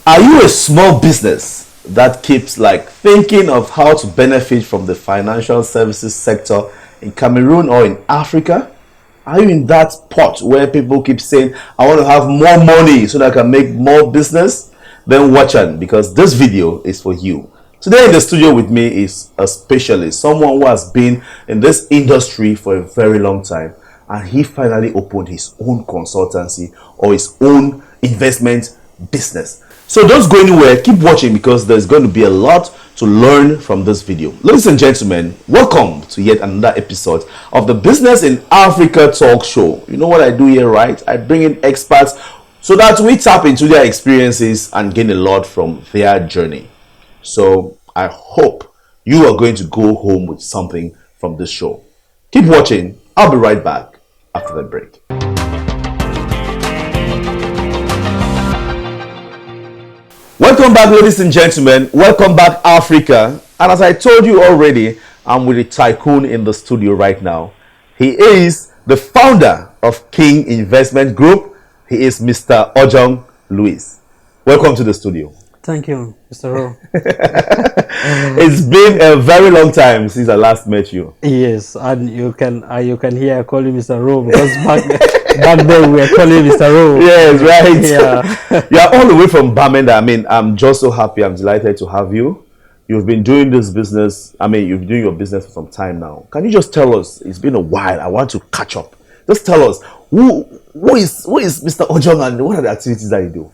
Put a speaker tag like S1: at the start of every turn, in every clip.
S1: Are you a small business that keeps like thinking of how to benefit from the financial services sector in Cameroon or in Africa? Are you in that pot where people keep saying, I want to have more money so that I can make more business? Then watch on, because this video is for you. Today in the studio with me is a specialist, someone who has been in this industry for a very long time, and he finally opened his own consultancy or his own investment business. So don't go anywhere, keep watching, because there's going to be a lot to learn from this video. Ladies and gentlemen, welcome to yet another episode of the Business in Africa talk show. You know what I do here, right? I bring in experts so that we tap into their experiences and gain a lot from their journey. So I hope you are going to go home with something from this show. Keep watching. I'll be right back after the break. Welcome back, ladies and gentlemen. Welcome back, Africa. And as I told you already, I'm with a tycoon in the studio right now. He is the founder of King Investment Group. He is Mr. Ojong Louis. Welcome to the studio.
S2: Thank you, Mr. Ro.
S1: It's been a very long time since I last met you.
S2: Yes, and you can hear I call you Mr. Ro because back then we were calling Mr. Ro.
S1: Yes, right.
S2: Yeah.
S1: You are all the way from Bamenda. I mean, I'm just so happy. I'm delighted to have you. You've been doing this business. I mean, you've been doing your business for some time now. Can you just tell us? It's been a while. I want to catch up. Just tell us who is Mr. Ojong and what are the activities that you do?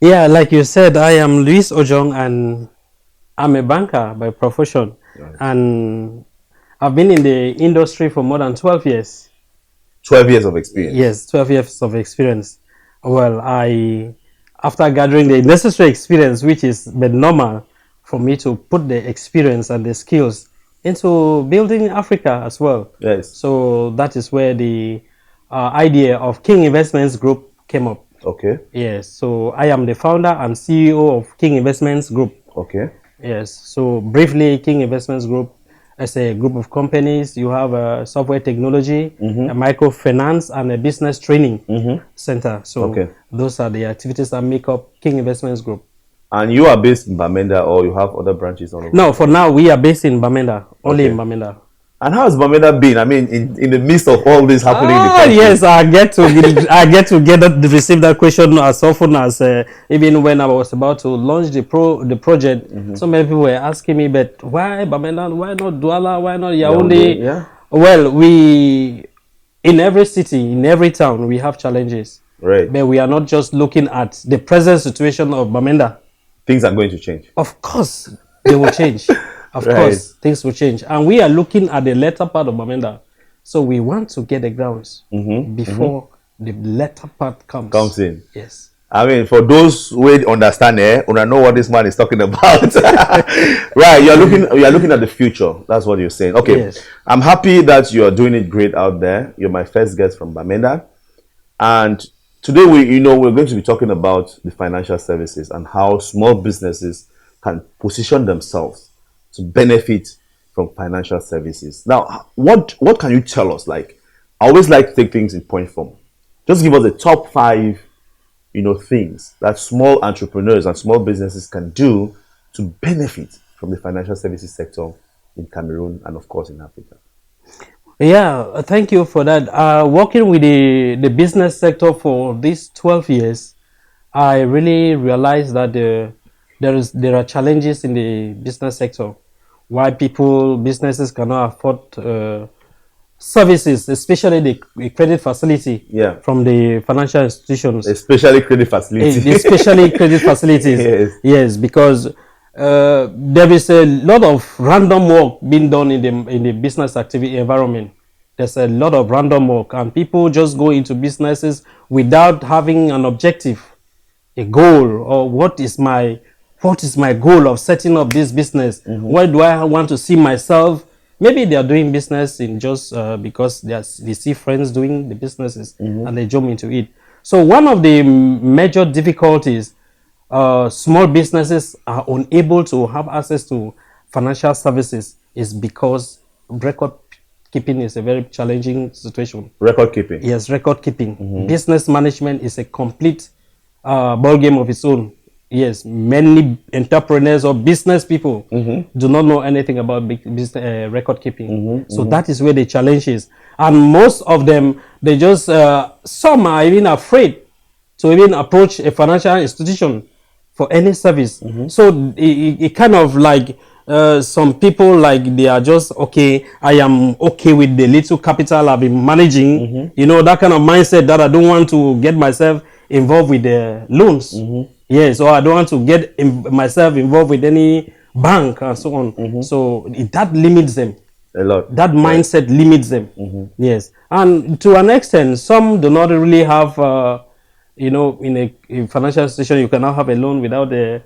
S2: Yeah, like you said, I am Louis Ojong and I'm a banker by profession.
S1: Right.
S2: And I've been in the industry for more than 12 years.
S1: 12 years of experience.
S2: Yes, 12 years of experience. Well, after gathering the necessary experience, which is the normal for me to put the experience and the skills into building Africa as well.
S1: Yes.
S2: So that is where the idea of King Investments Group came up.
S1: Okay.
S2: Yes, so I am the founder and CEO of King Investments Group.
S1: Okay.
S2: Yes, so briefly, King Investments Group is a group of companies. You have a software technology, a microfinance, and a business training center. So those are the activities that make up King Investments Group.
S1: And you are based in Bamenda, or you have other branches all over?
S2: No, for now we are based in Bamenda, only in Bamenda.
S1: And how has Bamenda been? I mean, in the midst of all this happening in the country?
S2: Yes, I get to receive that question as often as even when I was about to launch the project. So many people were asking me, but why Bamenda? Why not Douala? Why not Yaoundé?
S1: Yeah.
S2: Well, in every city, in every town, we have challenges.
S1: Right.
S2: But we are not just looking at the present situation of Bamenda.
S1: Things are going to change.
S2: Of course, they will change. Of course, things will change. And we are looking at the latter part of Bamenda. So we want to get the grounds before the latter part comes
S1: in.
S2: Yes.
S1: I mean, for those who understand, know what this man is talking about. Right, you're looking at the future. That's what you're saying. Okay.
S2: Yes.
S1: I'm happy that you're doing it great out there. You're my first guest from Bamenda. And today we're going to be talking about the financial services and how small businesses can position themselves to benefit from financial services. Now, what can you tell us? Like, I always like to take things in point form. Just give us the top 5, things that small entrepreneurs and small businesses can do to benefit from the financial services sector in Cameroon and, of course, in Africa.
S2: Yeah, thank you for that. Working with the business sector for these 12 years, I really realized that there are challenges in the business sector. Why businesses cannot afford services, especially the credit facility from the financial institutions.
S1: Especially credit facilities.
S2: Especially credit facilities. Yes, because there is a lot of random work being done in the business activity environment. There's a lot of random work, and people just go into businesses without having an objective, a goal, or what is my goal of setting up this business? Where do I want to see myself? Maybe they are doing business in just because they see friends doing the businesses and they jump into it. So one of the major difficulties, small businesses are unable to have access to financial services is because record keeping is a very challenging situation.
S1: Record keeping?
S2: Yes, record keeping. Business management is a complete ball game of its own. yes, many entrepreneurs or business people do not know anything about business, record keeping. So that is where the challenge is. And most of them, they just, some are even afraid to even approach a financial institution for any service. So it kind of like, some people, like, they are just, okay, I am okay with the little capital I've been managing, you know, that kind of mindset, that I don't want to get myself involved with the loans. Yes, or I don't want to get myself involved with any bank and so on. So that limits them
S1: A lot.
S2: that mindset limits them. Yes, and to an extent, some do not really have, you know, in a financial institution, you cannot have a loan without a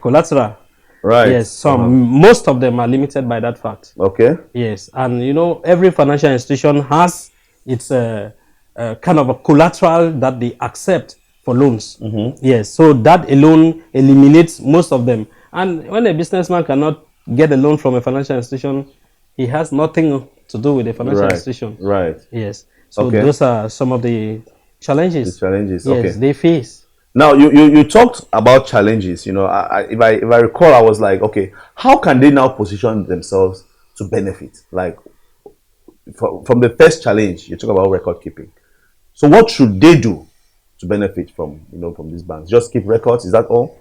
S2: collateral.
S1: Right.
S2: Yes, most of them are limited by that fact.
S1: Okay.
S2: Yes, and you know, every financial institution has its kind of a collateral that they accept for loans. Yes, so that alone eliminates most of them. And when a businessman cannot get a loan from a financial institution, he has nothing to do with a financial institution.
S1: Right.
S2: Yes. So those are some of the challenges.
S1: The challenges.
S2: Yes, they face.
S1: Now you talked about challenges. You know, if I recall, I was like, okay, how can they now position themselves to benefit? Like from the first challenge, you talk about record keeping. So what should they do to benefit from, you know, from these banks? Just keep records. Is that all?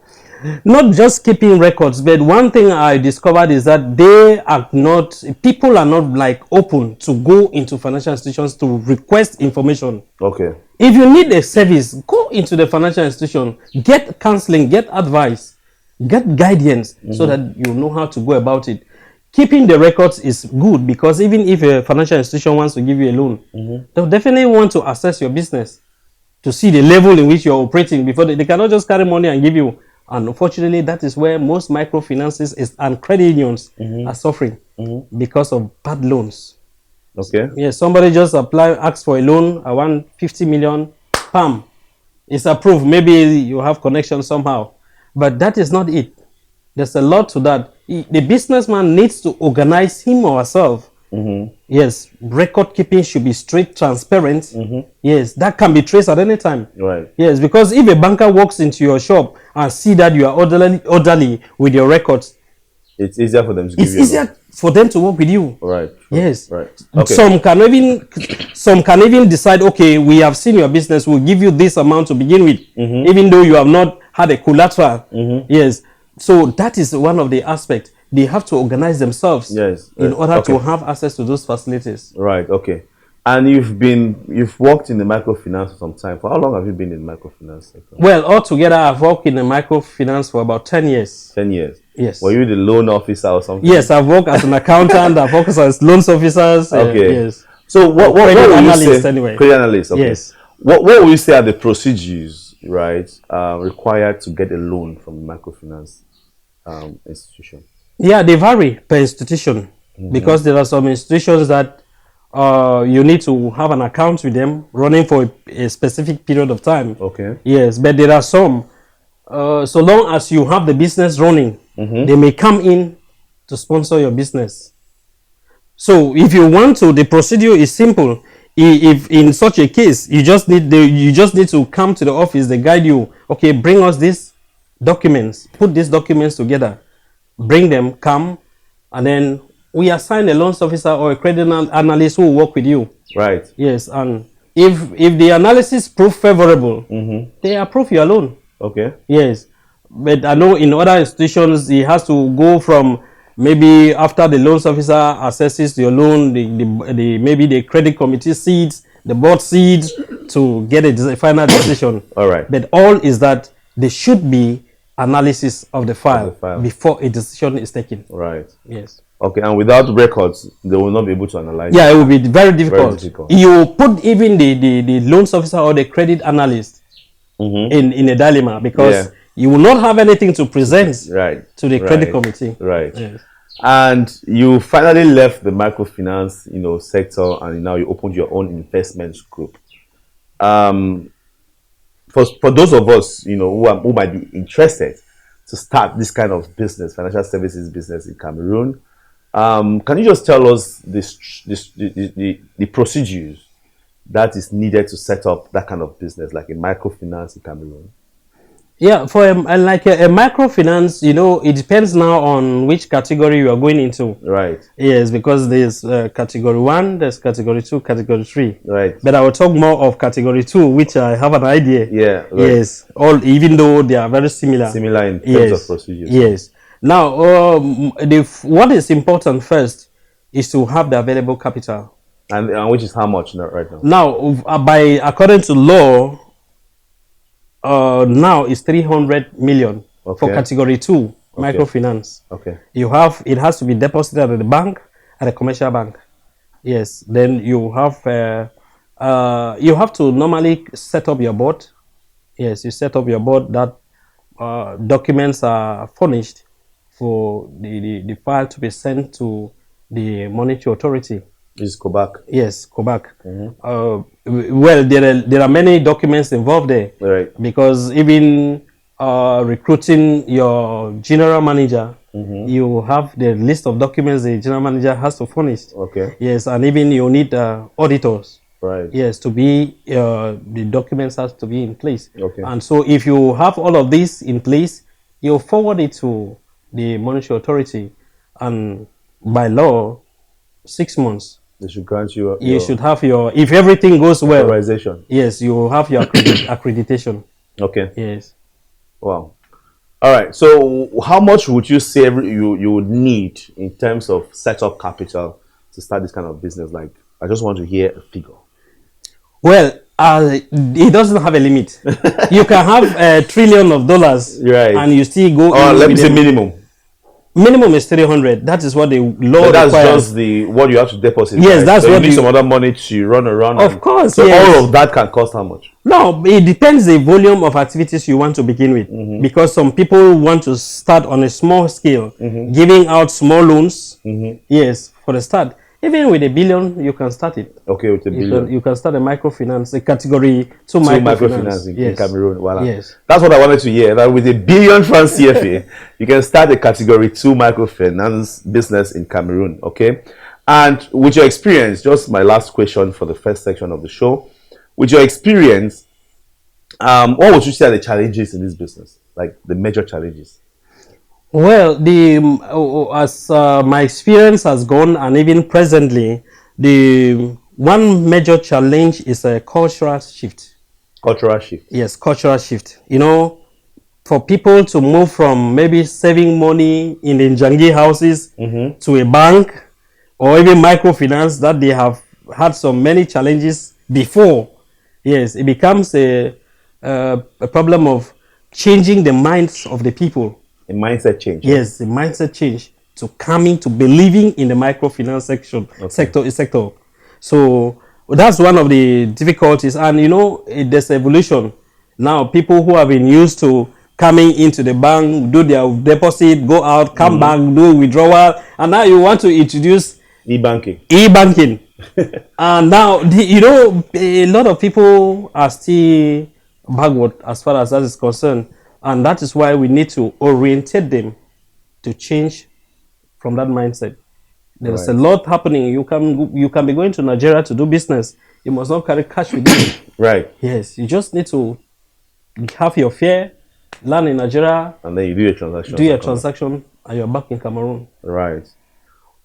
S2: Not just keeping records, but one thing I discovered is that people are not like open to go into financial institutions to request information.
S1: Okay.
S2: If you need a service, go into the financial institution, get counseling, get advice, get guidance, so that you know how to go about it. Keeping the records is good, because even if a financial institution wants to give you a loan, they'll definitely want to assess your business to see the level in which you're operating before they cannot just carry money and give you. And unfortunately, that is where most microfinances and credit unions are suffering because of bad loans.
S1: Okay.
S2: Yes, somebody just asks for a loan. I want 50 million. Pam, it's approved. Maybe you have connection somehow, but that is not it. There's a lot to that. The businessman needs to organize him or herself. Yes, record keeping should be straight, transparent. Yes, that can be traced at any time.
S1: Right.
S2: Yes, because if a banker walks into your shop and see that you are orderly with your records,
S1: it's easier for them to give you.
S2: It's easier for them to work with you.
S1: Right.
S2: Yes.
S1: Right. Okay.
S2: Some can even decide, okay, we have seen your business, we'll give you this amount to begin with, even though you have not had a collateral. Yes. So that is one of the aspects. They have to organize themselves in order to have access to those facilities.
S1: Right. Okay. And you've worked in the microfinance for some time. For how long have you been in the microfinance sector?
S2: Well, altogether, I've worked in the microfinance for about 10 years.
S1: 10 years.
S2: Yes.
S1: Were you the loan officer or something?
S2: Yes, I've worked as an accountant. I've worked as loans officers.
S1: Okay.
S2: Yes.
S1: So what will you say?
S2: Anyway.
S1: Credit analyst. Okay.
S2: Yes.
S1: What will you say are the procedures, right, required to get a loan from the microfinance institution?
S2: Yeah, they vary per institution, because there are some institutions that you need to have an account with them running for a specific period of time.
S1: Okay.
S2: Yes, but there are some, so long as you have the business running, they may come in to sponsor your business. So if you want to, the procedure is simple. If in such a case, you just need to come to the office. They guide you. Okay, bring us these documents. Put these documents together. Bring them, come, and then we assign a loans officer or a credit analyst who will work with you.
S1: Right.
S2: Yes, and if the analysis prove favorable, they approve your loan.
S1: Okay.
S2: Yes, but I know in other institutions, it has to go from, maybe after the loans officer assesses your loan, maybe the credit committee seats, the board seats, to get a final decision.
S1: All right.
S2: But all is that there should be analysis of the file before a decision is taken.
S1: Right.
S2: Yes.
S1: Okay, and without records, they will not be able to analyze.
S2: Yeah, it will be very difficult. You put even the loans officer or the credit analyst in a dilemma, because you will not have anything to present to the credit committee.
S1: Right.
S2: Yes.
S1: And you finally left the microfinance, sector, and now you opened your own investment group. For those of us, who might be interested to start this kind of business, financial services business in Cameroon, can you just tell us the procedures that is needed to set up that kind of business, like a microfinance in Cameroon?
S2: Yeah, for like a microfinance, you know, it depends now on which category you are going into.
S1: Right.
S2: Yes, because there's category 1, there's category 2, category 3.
S1: Right.
S2: But I will talk more of category 2, which I have an idea.
S1: Yeah. Right.
S2: Yes, all even though they are very similar.
S1: Similar in terms of
S2: Yes,
S1: procedures.
S2: yes. Now, what is important first is to have the available capital.
S1: And which is how much right now?
S2: Now, according to law, now is 300 million for category 2 microfinance.
S1: Okay.
S2: It has to be deposited at the bank, at a commercial bank. Yes. Then you have to normally set up your board. Yes, you set up your board that documents are furnished for the file to be sent to the monetary authority.
S1: Is Quebec?
S2: Yes, Quebec. Well, there are many documents involved there.
S1: Right.
S2: Because even recruiting your general manager, you have the list of documents the general manager has to furnish.
S1: Okay.
S2: Yes, and even you need auditors.
S1: Right.
S2: Yes, to be the documents has to be in place.
S1: Okay.
S2: And so if you have all of this in place, you forward it to the monetary authority, and by law, 6 months.
S1: They should grant you.
S2: You should have your, if everything goes well.
S1: Authorization.
S2: Yes, you have your accreditation.
S1: Okay.
S2: Yes.
S1: Wow. All right. So, how much would you say you would need in terms of setup capital to start this kind of business? Like, I just want to hear a figure.
S2: Well, it doesn't have a limit. You can have $1 trillion,
S1: right,
S2: and you still go.
S1: Let me say minimum.
S2: Minimum is 300. That is what the law
S1: that's
S2: requires.
S1: Just what you have to deposit.
S2: Yes,
S1: right?
S2: that's
S1: so
S2: what
S1: you need some other money to run around.
S2: Of course.
S1: So
S2: yes.
S1: all of that can cost how much?
S2: No, it depends the volume of activities you want to begin with. Because some people want to start on a small scale, giving out small loans. Yes, for the start. Even with $1 billion, you can start it.
S1: Okay, with $1 billion.
S2: You can start a microfinance, a category 2 microfinance
S1: in Cameroon. Voila.
S2: Yes.
S1: That's what I wanted to hear. That with $1 billion francs CFA, you can start a category 2 microfinance business in Cameroon. Okay. And with your experience, just my last question for the first section of the show. With your experience, what would you say are the challenges in this business? Like the major challenges?
S2: Well, as my experience has gone, and even presently, the one major challenge is a cultural shift.
S1: Cultural shift.
S2: Yes, cultural shift. You know, for people to move from maybe saving money in the Njangi houses to a bank or even microfinance that they have had so many challenges before. Yes, it becomes a problem of changing the minds of the people.
S1: A mindset change.
S2: Yes, the mindset change to coming to believing in the microfinance sector. So that's one of the difficulties. And you know, there's evolution. Now people who have been used to coming into the bank, do their deposit, go out, come back, do withdrawal, and now you want to introduce
S1: e-banking.
S2: And now you know, a lot of people are still backward as far as that is concerned. And that is why we need to orientate them to change from that mindset. There's a lot happening. You can be going to Nigeria to do business. You must not carry cash with you.
S1: Right.
S2: Yes. You just need to have your fare, land in Nigeria,
S1: and then you do your transaction.
S2: Do your transaction, and you're back in Cameroon.
S1: Right.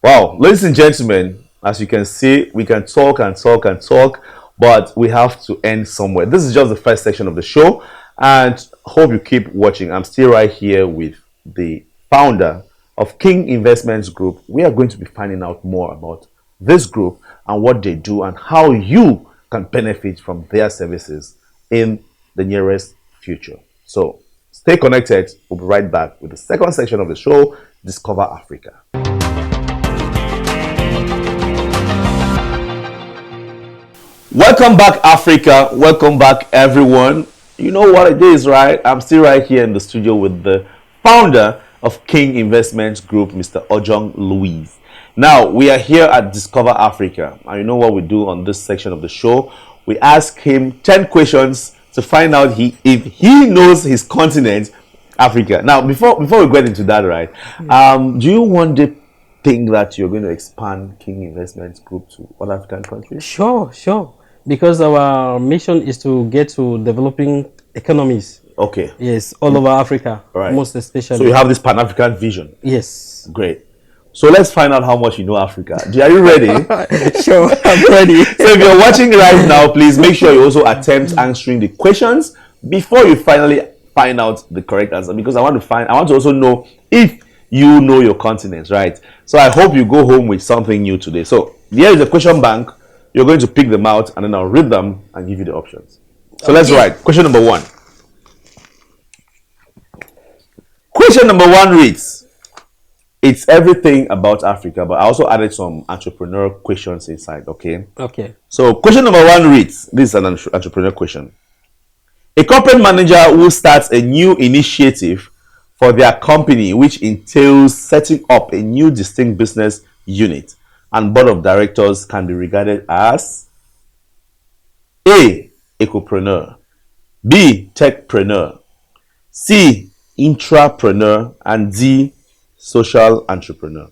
S1: Wow, ladies and gentlemen, as you can see, we can talk and talk and talk, but we have to end somewhere. This is just the first section of the show. And hope you keep watching. I'm still right here with the founder of King Investments Group. We are going to be finding out more about this group and what they do and how you can benefit from their services in the nearest future. So stay connected. We'll be right back with the second section of the show, Discover Africa. Welcome back, Africa. Welcome back, everyone. You know what it is, right? I'm still right here in the studio with the founder of King Investments Group, Mr. Ojong Louise. Now, we are here at Discover Africa. And you know what we do on this section of the show? We ask him 10 questions to find out if he knows his continent, Africa. Now, before we get into that, right? Do you one day think that you're going to expand King Investments Group to other African countries?
S2: Sure. Because our mission is to get to developing economies.
S1: Okay.
S2: Yes, all over Africa,
S1: Right.
S2: most especially.
S1: So you have this Pan-African vision.
S2: Yes.
S1: Great. So let's find out how much you know Africa. Are you ready?
S2: Sure, I'm ready.
S1: So if you're watching right now, please make sure you also attempt answering the questions before you finally find out the correct answer, because I want to also know if you know your continents, right? So I hope you go home with something new today. So here is a question bank. You're going to pick them out and then I'll read them and give you the options. So let's write. Question number 1. Question number 1 reads, it's everything about Africa, but I also added some entrepreneur questions inside, okay?
S2: Okay.
S1: So question number 1 reads, this is an entrepreneur question. A corporate manager who starts a new initiative for their company, which entails setting up a new distinct business unit and board of directors, can be regarded as A. Ecopreneur, B. Techpreneur, C. Intrapreneur, and D. Social entrepreneur.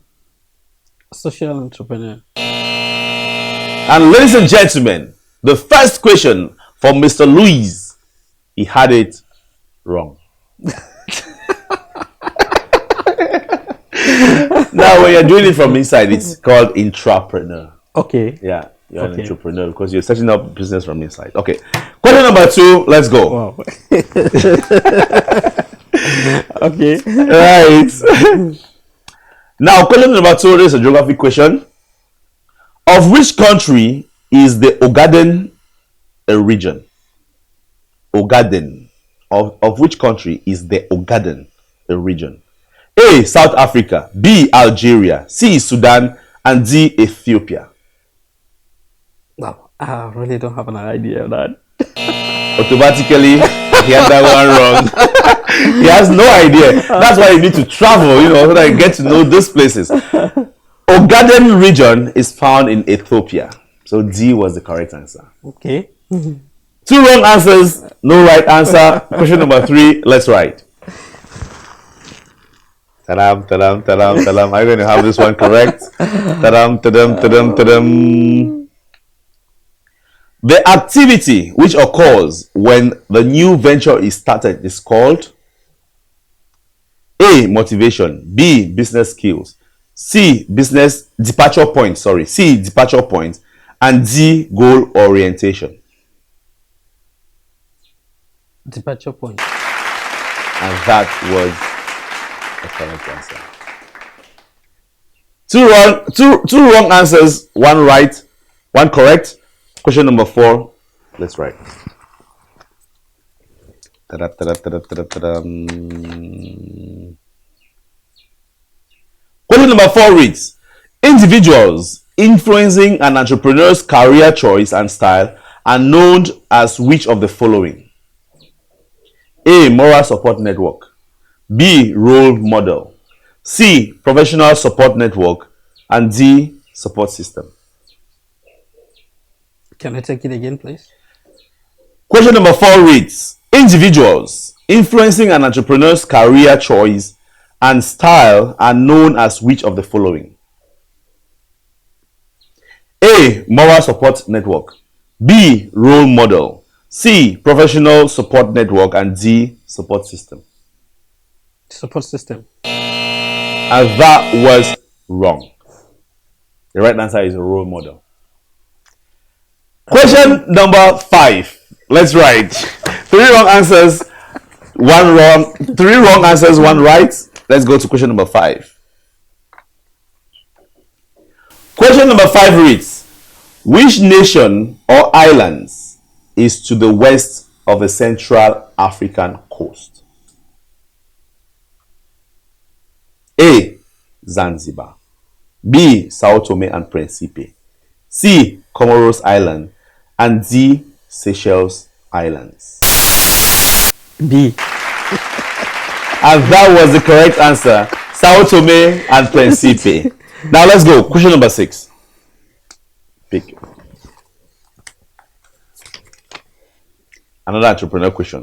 S2: Social entrepreneur.
S1: And ladies and gentlemen, the first question for Mr. Louis, he had it wrong. Now, when you're doing it from inside, it's called intrapreneur.
S2: Okay.
S1: Yeah, you're an entrepreneur because you're setting up business from inside. Okay. Question number 2, let's go.
S2: Wow. Okay.
S1: Right. Now, question number 2 is a geography question. Of which country is the Ogaden a region? Ogaden. Of which country is the Ogaden a region? A. South Africa, B. Algeria, C. Sudan, and D. Ethiopia.
S2: Wow. I really don't have an idea of that.
S1: Automatically, he had that one wrong. He has no idea. That's why you need to travel, so that you get to know these places. Ogaden region is found in Ethiopia. So D was the correct answer.
S2: Okay.
S1: 2 wrong answers, no right answer. Question number 3, let's write. Ta-dam, ta-dam, ta-dam, ta-dam. Are you going to have this one correct? Ta-dam, ta-dam, ta-dam, ta-dam. The activity which occurs when the new venture is started is called A. Motivation, B. Business skills, C. Business departure point, C. Departure point, and D. Goal orientation.
S2: Departure point.
S1: And that was the correct answer. 2 wrong answers, 1 right, 1 correct. Question number 4, let's write. Question number 4 reads, individuals influencing an entrepreneur's career choice and style are known as which of the following? A. Moral support network, B. Role model, C. Professional support network, and D. Support system.
S2: Can I take it again, please?
S1: Question number 4 reads, individuals influencing an entrepreneur's career choice and style are known as which of the following? A. Moral support network, B. Role model, C. Professional support network, and D. Support system.
S2: Support system.
S1: And that was wrong. The right answer is a role model. Question number 5. Let's write. 3 wrong answers, 1 wrong. 3 wrong answers, 1 right. Let's go to question number 5. Question number 5 reads, which nation or islands is to the west of the Central African coast? A. Zanzibar, B. Sao Tome and Principe, C. Comoros Island, and D. Seychelles Islands.
S2: B.
S1: And that was the correct answer. Sao Tome and Principe. Now let's go. Question number 6. Pick. Another entrepreneur question.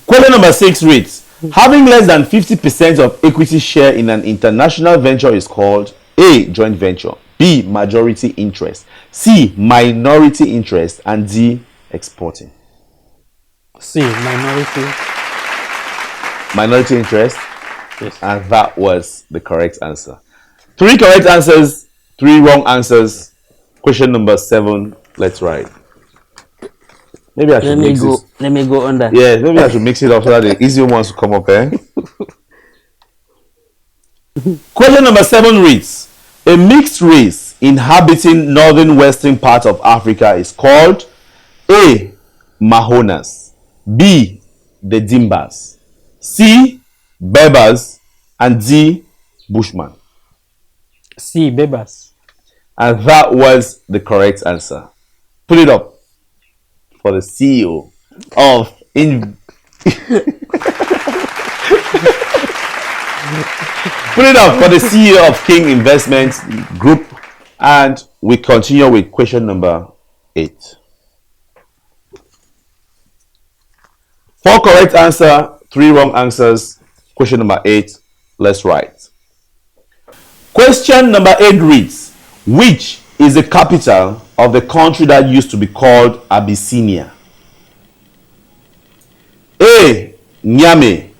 S1: Question number 6 reads, having less than 50% of equity share in an international venture is called A. Joint venture, B. Majority interest, C. Minority interest, and D. Exporting.
S2: C. Minority
S1: minority interest,
S2: Yes.
S1: and that was the correct answer. 3 correct answers, 3 wrong answers. Question number 7. Let's write. Maybe I should mix it.
S2: Let me go on that.
S1: Yeah, maybe I should mix it up so that the easy ones will come up. Question number 7 reads: a mixed race inhabiting northern western part of Africa is called A. Mahonas, B. the Dimbas, C. Berbers, and D. Bushman.
S2: C. Bebas.
S1: And that was the correct answer. Put it up for the CEO of Put it up for the CEO of King Investments Group, and we continue with question number 8. 4 correct answer, 3 wrong answers. Question number 8. Let's write. Question number 8 reads: which is the capital of the country that used to be called Abyssinia? A. Niamey,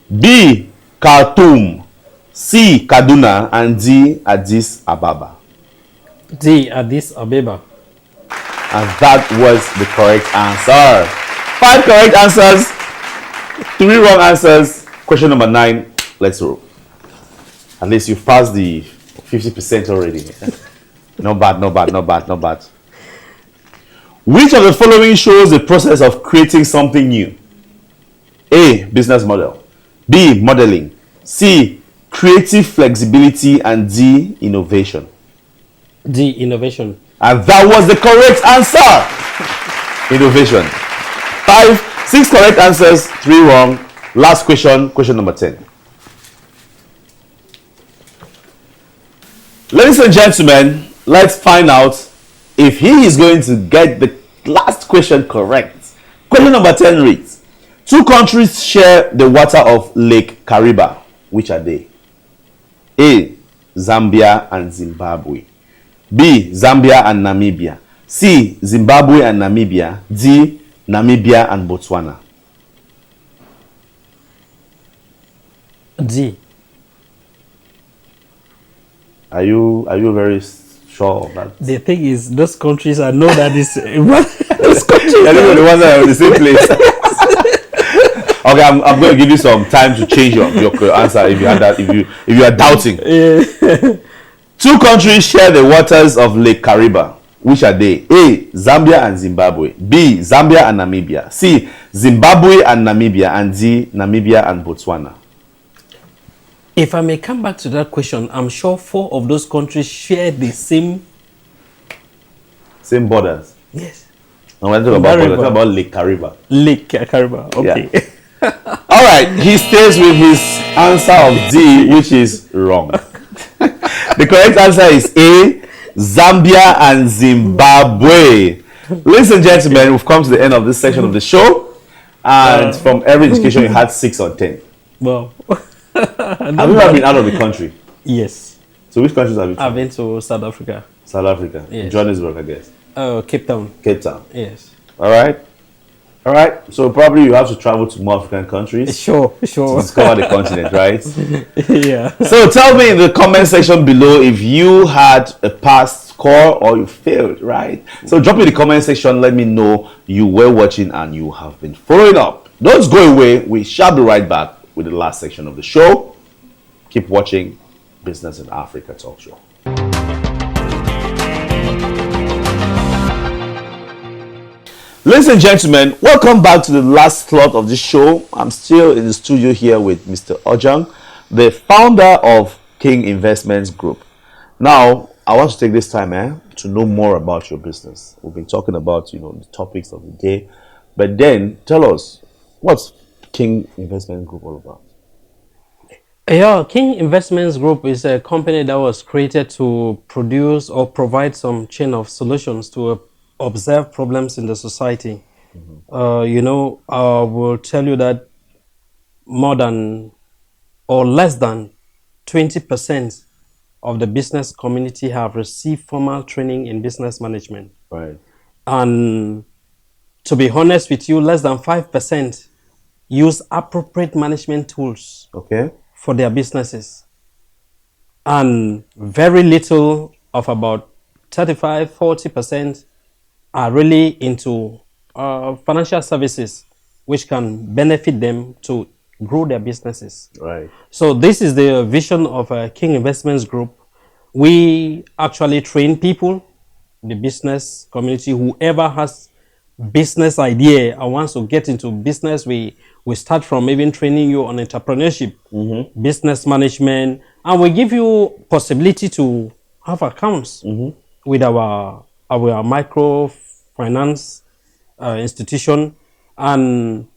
S1: B. Khartoum, C. Kaduna, and D. Addis Ababa.
S2: D. Addis Ababa.
S1: And that was the correct answer. 5 correct answers, 3 wrong answers. Question number 9. Let's roll. At least you've passed the 50% already. Not bad, not bad, not bad, not bad. Which of the following shows the process of creating something new? A. Business model, B. Modeling, C. Creative flexibility, and D. Innovation.
S2: D. Innovation.
S1: And that was the correct answer. Innovation. 6 correct answers, 3 wrong. Last question, question number 10. Ladies and gentlemen, let's find out if he is going to get the last question correct. Question number 10 reads: 2 countries share the water of Lake Kariba. Which are they? A. Zambia and Zimbabwe, B. Zambia and Namibia, C. Zimbabwe and Namibia, D. Namibia and Botswana.
S2: D.
S1: Are you very sure of that?
S2: The thing is, those countries, I know that is those countries.
S1: Anyway, the ones that are in the same place. Okay, I'm going to give you some time to change your answer if you had that, if you are doubting.
S2: Yeah.
S1: 2 countries share the waters of Lake Kariba. Which are they? A. Zambia and Zimbabwe, B. Zambia and Namibia, C. Zimbabwe and Namibia, and D. Namibia and Botswana.
S2: If I may come back to that question, I'm sure 4 of those countries share the same
S1: borders.
S2: Yes.
S1: And we're talking about borders, about Lake Kariba.
S2: Lake Kariba. Okay.
S1: Yeah. All right, he stays with his answer of D, which is wrong. The correct answer is A. Zambia and Zimbabwe. Ladies and gentlemen, we've come to the end of this section of the show, and from every indication, you had 6 or 10.
S2: Well,
S1: have you ever been out of the country?
S2: Yes.
S1: So which countries have you?
S2: I've been to South Africa.
S1: South Africa.
S2: Yes.
S1: Johannesburg, I guess.
S2: Cape Town.
S1: Cape Town.
S2: Yes.
S1: All right. All right. So probably you have to travel to more African countries.
S2: Sure.
S1: To discover the continent, right?
S2: Yeah.
S1: So tell me in the comment section below if you had a passed score or you failed, right? So drop in the comment section. Let me know you were watching and you have been following up. Don't go away. We shall be right back with the last section of the show. Keep watching Business in Africa Talk Show. Ladies and gentlemen, welcome back to the last slot of this show. I'm still in the studio here with Mr. Ojong, the founder of King Investments Group. Now, I want to take this time to know more about your business. We've been talking about, the topics of the day, but then tell us, what's King Investments Group all about?
S2: Yeah, King Investments Group is a company that was created to produce or provide some chain of solutions to observe problems in the society. Mm-hmm. I will tell you that more than or less than 20% of the business community have received formal training in business management.
S1: Right.
S2: And to be honest with you, less than 5%, use appropriate management tools
S1: Okay.
S2: for their businesses. And very little of about 35-40% are really into financial services, which can benefit them to grow their businesses.
S1: Right.
S2: So this is the vision of King Investments Group. We actually train people, the business community, whoever has business idea and wants to get into business, we start from even training you on entrepreneurship, business management, and we give you possibility to have accounts with our microfinance institution. And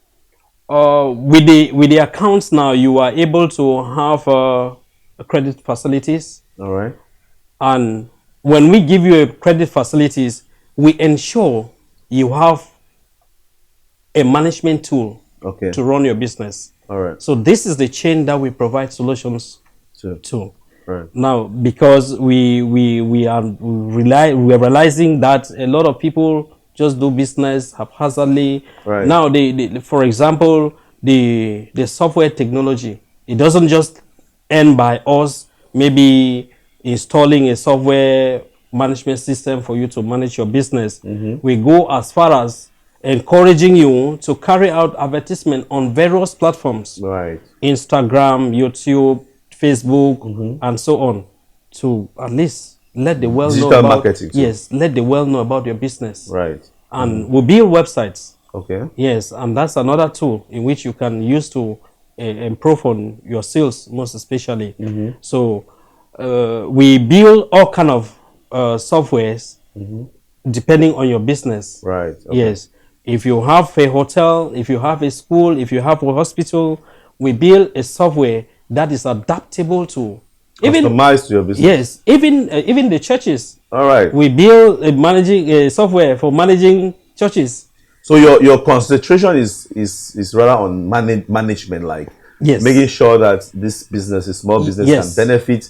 S2: with the accounts now, you are able to have credit facilities.
S1: All right.
S2: And when we give you a credit facilities, we ensure you have a management tool
S1: Okay.
S2: to run your business.
S1: All right.
S2: So this is the chain that we provide solutions to.
S1: Right.
S2: Now, because we are realizing that a lot of people just do business haphazardly.
S1: Right.
S2: Now, for example, the software technology, it doesn't just end by us maybe installing a software management system for you to manage your business. We go as far as encouraging you to carry out advertisement on various platforms,
S1: Right.
S2: Instagram, YouTube, Facebook, and so on, to at least let the world know
S1: Digital
S2: about
S1: marketing too.
S2: yes, let the world know about your business.
S1: Right.
S2: And we build websites.
S1: Okay.
S2: Yes, and that's another tool in which you can use to improve on your sales, most especially. So we build all kind of softwares depending on your business.
S1: Right. Okay.
S2: Yes. If you have a hotel, if you have a school, if you have a hospital, we build a software that is adaptable to
S1: Customized to your business.
S2: yes, even the churches.
S1: All right.
S2: We build a software for managing churches.
S1: So your concentration is rather on management, like
S2: Yes.
S1: making sure that this business, is small business,
S2: Yes.
S1: can benefit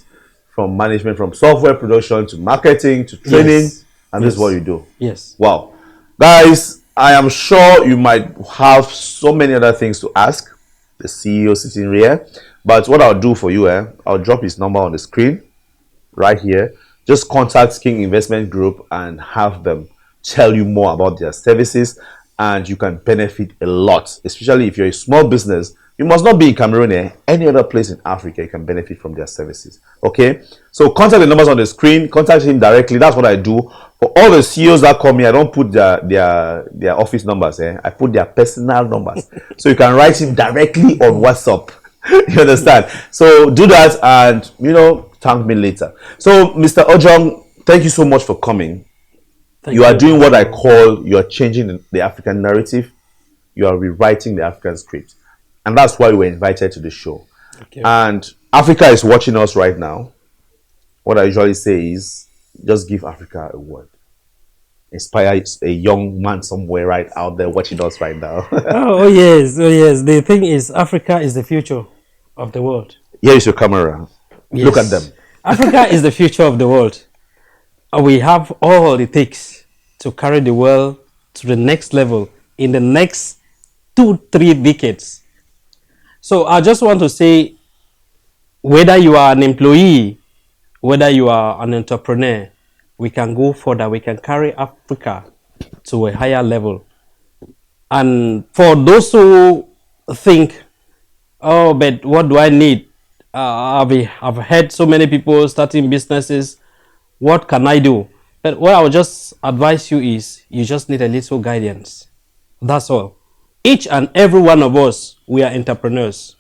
S1: from management, from software production to marketing to training,
S2: Yes.
S1: and this is
S2: Yes.
S1: what you do.
S2: Yes.
S1: Wow, guys, I am sure you might have so many other things to ask the CEO sitting here, but what I'll do for you, I'll drop his number on the screen right here. Just contact King Investment Group and have them tell you more about their services, and you can benefit a lot, especially if you're a small business. You must not be in Cameroon, any other place in Africa, you can benefit from their services. Okay, so contact the numbers on the screen, contact him directly. That's what I do for all the CEOs that call me. I don't put their office numbers, I put their personal numbers. So you can write him directly on WhatsApp. You understand? So do that, and thank me later. So Mr. Ojong, thank you so much for coming. You are doing what I call, you are changing the African narrative. You are rewriting the African script. And that's why we were invited to the show.
S2: Okay.
S1: And Africa is watching us right now. What I usually say is, just give Africa a word. Inspire a young man somewhere right out there watching us right now.
S2: oh yes. The thing is, Africa is the future of the world.
S1: Here is your camera.
S2: Yes.
S1: Look at them.
S2: Africa is the future of the world. We have all it takes to carry the world to the next level in the next 2-3 decades. So I just want to say, whether you are an employee, whether you are an entrepreneur, we can go further. We can carry Africa to a higher level. And for those who think, oh, but what do I need? I've heard so many people starting businesses. What can I do? But what I would just advise you is, you just need a little guidance. That's all. Each and every one of us, we are entrepreneurs.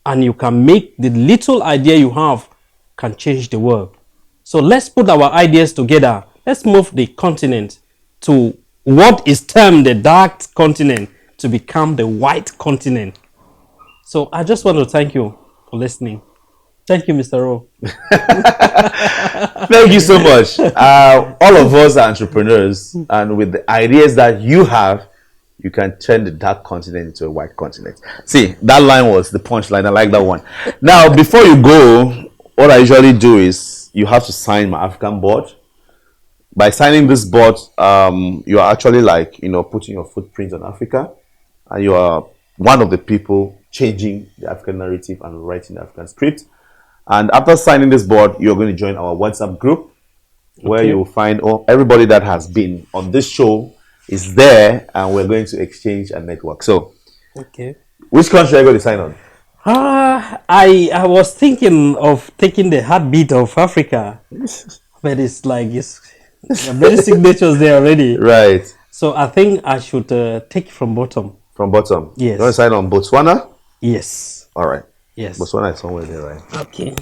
S2: And you can make the little idea you have can change the world. So let's put our ideas together. Let's move the continent to what is termed the dark continent to become the white continent. So I just want to thank you for listening. Thank you, Mr. Rowe.
S1: Thank you so much. All of us are entrepreneurs, and with the ideas that you have, you can turn the dark continent into a white continent. See, that line was the punchline. I like that one. Now, before you go, what I usually do is you have to sign my African board. By signing this board, you are actually putting your footprint on Africa, and you are one of the people changing the African narrative and writing the African script. And after signing this board, you're going to join our WhatsApp group where
S2: Okay.
S1: you'll find everybody that has been on this show is there, and we're going to exchange and network. So,
S2: Okay.
S1: which country are you going to sign on?
S2: I was thinking of taking the heartbeat of Africa, but it's like there are many signatures there already.
S1: Right.
S2: So I think I should take it from bottom.
S1: From bottom.
S2: Yes.
S1: You want to sign on Botswana?
S2: Yes.
S1: All right.
S2: Yes.
S1: Botswana is somewhere there, right?
S2: Okay.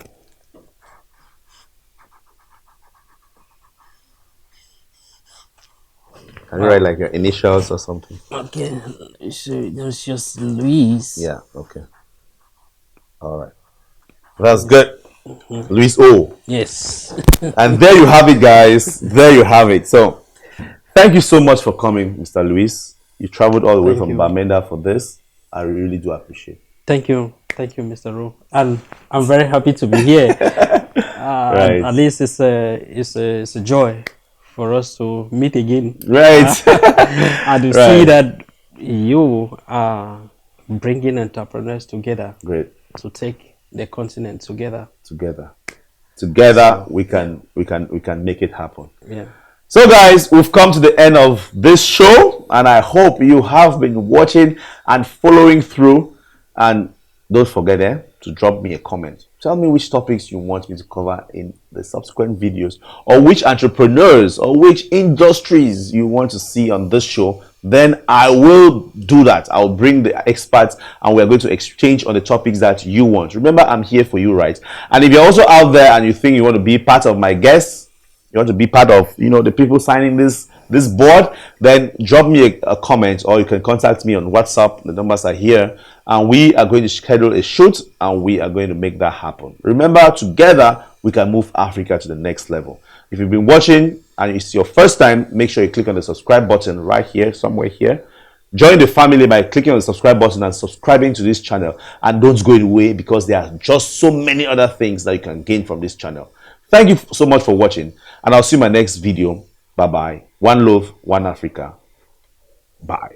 S1: Can you write like your initials or something?
S2: Okay. So there's just Luis.
S1: Yeah, okay. All right. That's good. Luis O.
S2: Yes.
S1: And there you have it, guys. There you have it. So, thank you so much for coming, Mr. Luis. You traveled all the way
S2: Thank
S1: from
S2: you.
S1: Bamenda for this. I really do appreciate it.
S2: Thank you, Mr. Ro. And I'm very happy to be here.
S1: Right.
S2: At least it's a joy for us to meet again.
S1: Right.
S2: And to
S1: Right.
S2: see that you are bringing entrepreneurs together
S1: Great.
S2: to take the continent together.
S1: Together we can make it happen.
S2: Yeah.
S1: So guys, we've come to the end of this show, and I hope you have been watching and following through. And don't forget to drop me a comment. Tell me which topics you want me to cover in the subsequent videos, or which entrepreneurs or which industries you want to see on this show. Then I will do that. I'll bring the experts and we're going to exchange on the topics that you want. Remember, I'm here for you, right? And if you're also out there and you think you want to be part of my guests, you want to be part of the people signing this board, then drop me a comment, or you can contact me on WhatsApp. The numbers are here, and we are going to schedule a shoot and we are going to make that happen. Remember, together we can move Africa to the next level. If you've been watching and it's your first time, make sure you click on the subscribe button right here, somewhere here. Join the family by clicking on the subscribe button and subscribing to this channel, and don't go away, because there are just so many other things that you can gain from this channel. Thank you so much for watching, and I'll see you in my next video. Bye bye. One love, one Africa. Bye.